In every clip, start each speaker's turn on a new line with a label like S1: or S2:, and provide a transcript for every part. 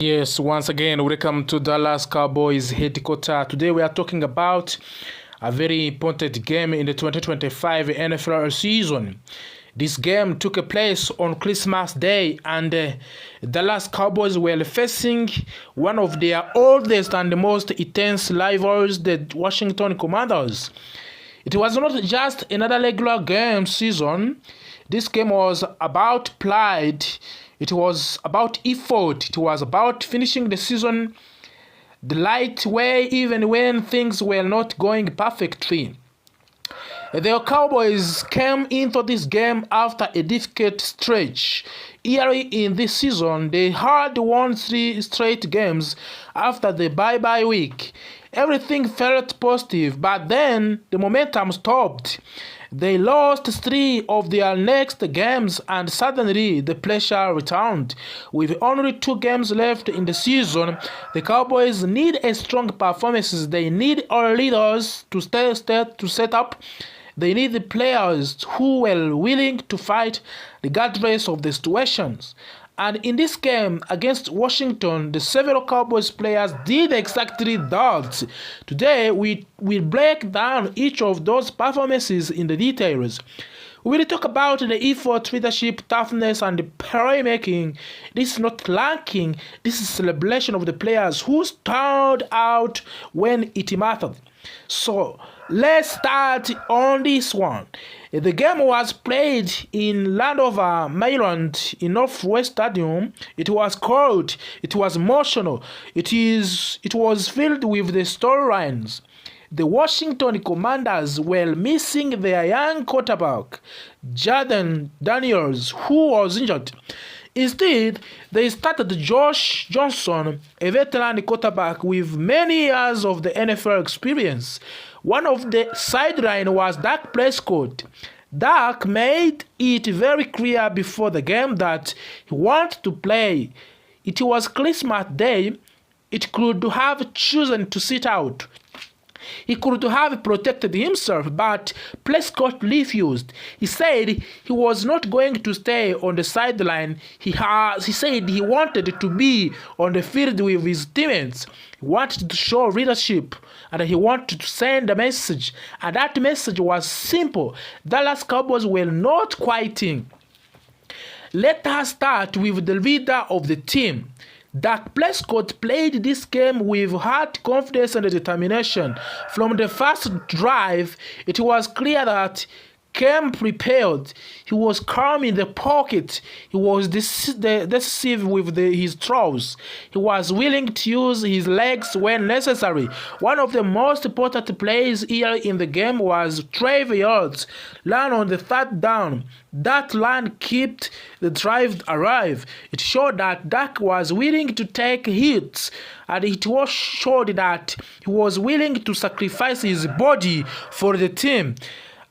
S1: Yes, once again, welcome to Dallas Cowboys headquarters. Today we are talking about a very important game in the 2025 NFL season. This game took place on Christmas Day, and Dallas Cowboys were facing one of their oldest and most intense rivals, the Washington Commanders. It was not just another regular game season. This game was about pride. It was about effort. It was about finishing the season the right way, even when things were not going perfectly. The Cowboys came into this game after a difficult stretch. Early in this season, they had won 3 straight games after the bye-bye week. Everything felt positive, but then the momentum stopped. They lost 3 of their next games, and suddenly the pressure returned. With only 2 games left in the season, the Cowboys need a strong performances. They need all leaders to set up. They need the players who were willing to fight regardless of the situations. And in this game against Washington, the several Cowboys players did exactly that. Today, we will break down each of those performances in the details. We will talk about the effort, leadership, toughness, and the playmaking. This is not ranking, this is celebration of the players who stood out when it mattered. So, let's start on this one. The game was played in Landover, Maryland, in Northwest Stadium. It was cold, it was emotional, it was filled with the storylines. The Washington Commanders were missing their young quarterback, Jaden Daniels, who was injured. Instead, they started Josh Johnson, a veteran quarterback with many years of the NFL experience. One of the sideline was Dak Prescott. Dak made it very clear before the game that he wanted to play. It was Christmas Day. It could have chosen to sit out. He could have protected himself, but Prescott refused. He said he was not going to stay on the sideline. He said he wanted to be on the field with his teammates. He wanted to show leadership, and he wanted to send a message. And that message was simple. Dallas Cowboys were not quitting. Let us start with the leader of the team. Dak Prescott played this game with heart, confidence, and determination. From the first drive, it was clear that came prepared. He was calm in the pocket. He was decisive with his throws. He was willing to use his legs when necessary. One of the most important plays here in the game was Trevor Yards' run on the 3rd down. That run kept the drive alive. It showed that Dak was willing to take hits, and it showed that he was willing to sacrifice his body for the team.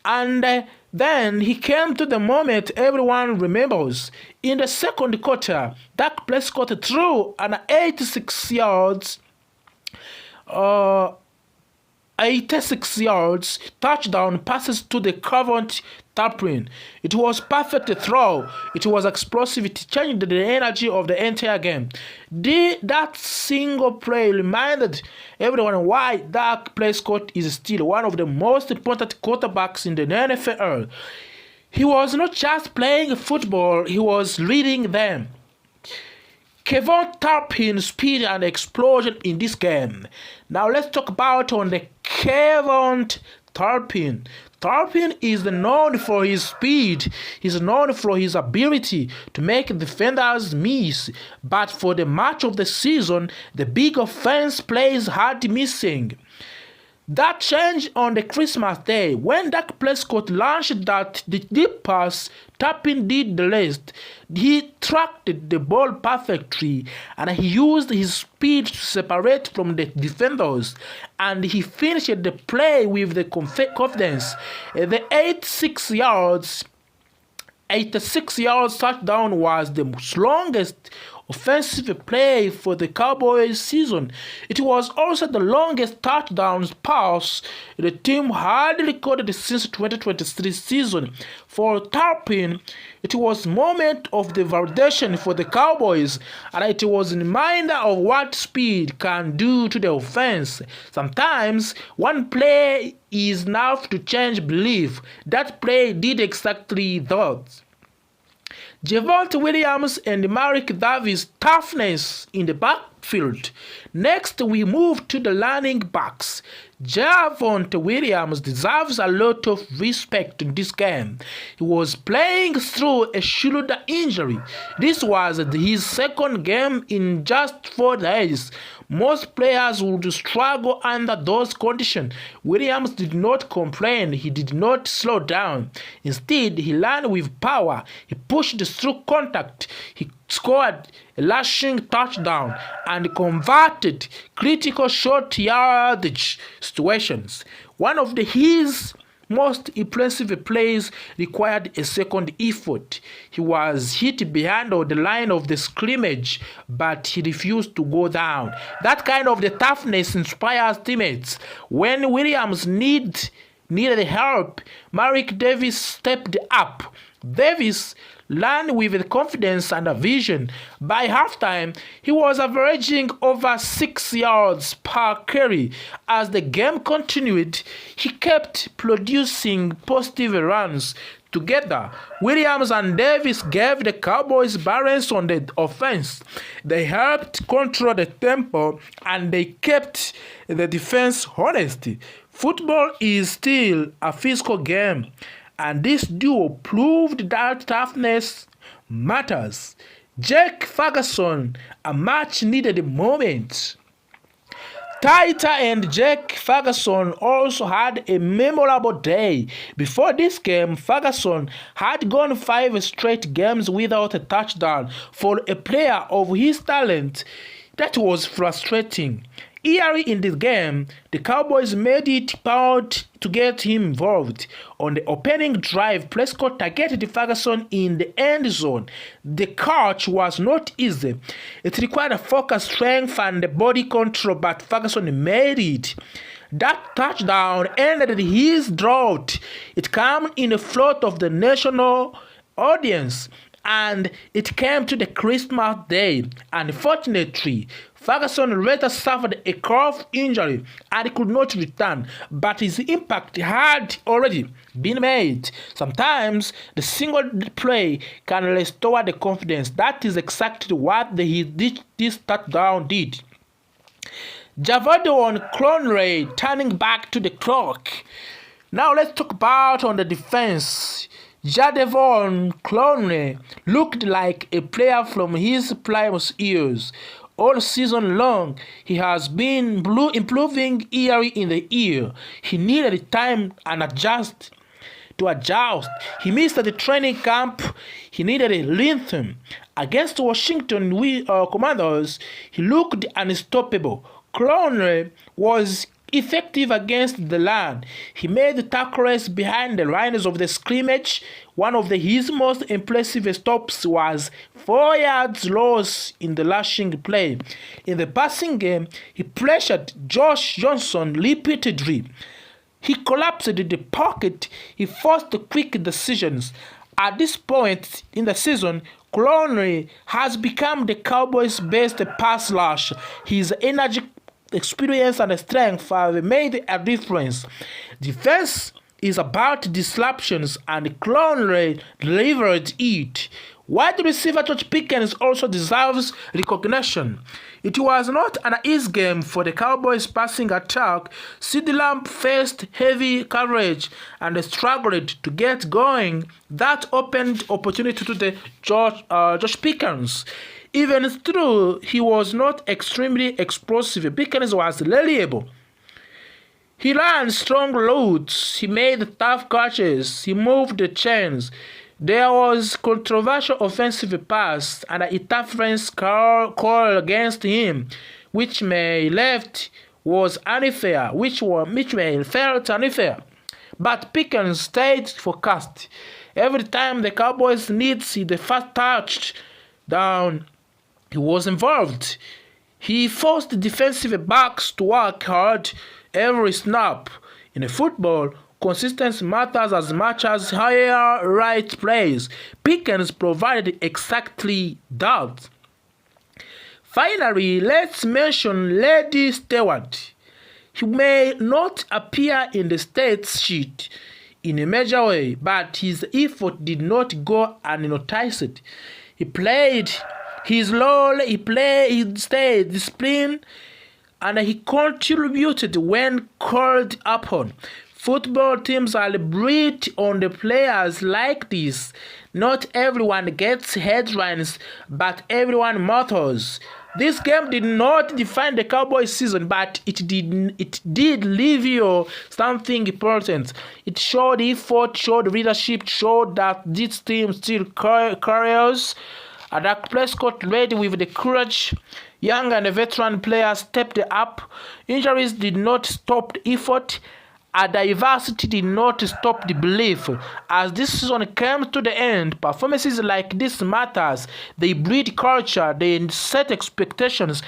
S1: And then he came to the moment everyone remembers. In the second quarter, Dak Prescott threw an 86 yards touchdown passes to the Covent Tarpin. It was perfect throw. It was explosive. It changed the energy of the entire game. That single play reminded everyone why Dak Prescott is still one of the most important quarterbacks in the NFL. He was not just playing football, he was leading them. Kevon Tarpin's speed and explosion in this game. Now let's talk about on the Kevon Tarpin. Tarpin is known for his speed. He's known for his ability to make defenders miss. But for the match of the season, the big offense plays had missing. That changed on the Christmas Day. When Dak Prescott launched the deep pass, Tarpin did the rest. He tracked the ball perfectly, and he used his speed to separate from the defenders, and he finished the play with the confidence. The 86 yards touchdown was the longest offensive play for the Cowboys season. It was also the longest touchdown pass the team had recorded since 2023 season. For Turpin, it was a moment of the validation for the Cowboys, and it was a reminder of what speed can do to the offense. Sometimes one play is enough to change belief. That play did exactly that. Javonte Williams and Mark Davis' toughness in the backfield. Next, we move to the running backs. Javonte Williams deserves a lot of respect in this game. He was playing through a shoulder injury. This was his second game in just 4 days. Most players would struggle under those conditions. Williams did not complain. He did not slow down. Instead, he ran with power. He pushed through contact. He scored a lashing touchdown and converted critical short yardage situations. One of his most impressive plays required a second effort. He was hit behind on the line of the scrimmage, but he refused to go down. That kind of the toughness inspires teammates. When Williams needed help, Mark Davis stepped up. Davis ran with confidence and a vision. By halftime, he was averaging over 6 yards per carry. As the game continued, he kept producing positive runs. Together, Williams and Davis gave the Cowboys balance on the offense. They helped control the tempo and they kept the defense honest. Football is still a physical game, and this duo proved that toughness matters. Jake Ferguson, a much-needed moment. Taita and Jake Ferguson also had a memorable day. Before this game, Ferguson had gone 5 straight games without a touchdown. For a player of his talent, that was frustrating. Early in this game, the Cowboys made it out to get him involved. On the opening drive, Prescott targeted Ferguson in the end zone. The catch was not easy. It required focus, strength, and body control, but Ferguson made it. That touchdown ended his drought. It came in front of the national audience, and it came to the Christmas day. Unfortunately, Ferguson later suffered a calf injury and could not return, but his impact had already been made. Sometimes the single play can restore the confidence. That is exactly what this touchdown did. Javon Clowney turning back to the clock. Now let's talk about on the defense. Javon Clowney looked like a player from his prime years. All season long, he has been improving year in the year. He needed time and adjust. He missed the training camp. He needed a rhythm. Against Washington Commanders, he looked unstoppable. Clowney was effective against the run. He made tackles behind the lines of the scrimmage. One of his most impressive stops was 4 yards loss in the rushing play. In the passing game, he pressured Josh Johnson repeatedly. He collapsed the pocket. He forced quick decisions. At this point in the season, Clowney has become the Cowboys' best pass rush. His energy, experience, and strength have made a difference. Defense is about disruptions, and Clowney delivered it. Wide receiver George Pickens also deserves recognition. It was not an easy game for the Cowboys' passing attack. CeeDee Lamb faced heavy coverage and struggled to get going. That opened opportunity to the Josh Pickens. Even though he was not extremely explosive, Pickens was reliable. He ran strong routes, he made tough catches, he moved the chains. There was controversial offensive pass and a interference call against him, which may felt unfair. But Pickens stayed focused. Every time the Cowboys needed the first touchdown, He was involved. He forced defensive backs to work hard every snap. In football, consistency matters as much as higher right plays. Pickens provided exactly that. Finally, let's mention Lady Stewart. He may not appear in the stats sheet in a major way, but his effort did not go unnoticed. He played his role, he stayed disciplined, and he contributed when called upon. Football teams are built on the players like this. Not everyone gets headlines, but everyone matters. This game did not define the Cowboys season, but it did leave you something important. It showed effort, showed leadership, showed that this team still carries. Dak Prescott led with the courage. Young and veteran players stepped up. Injuries did not stop the effort. Diversity did not stop the belief. As this season came to the end, performances like this matters. They breed culture, they set expectations.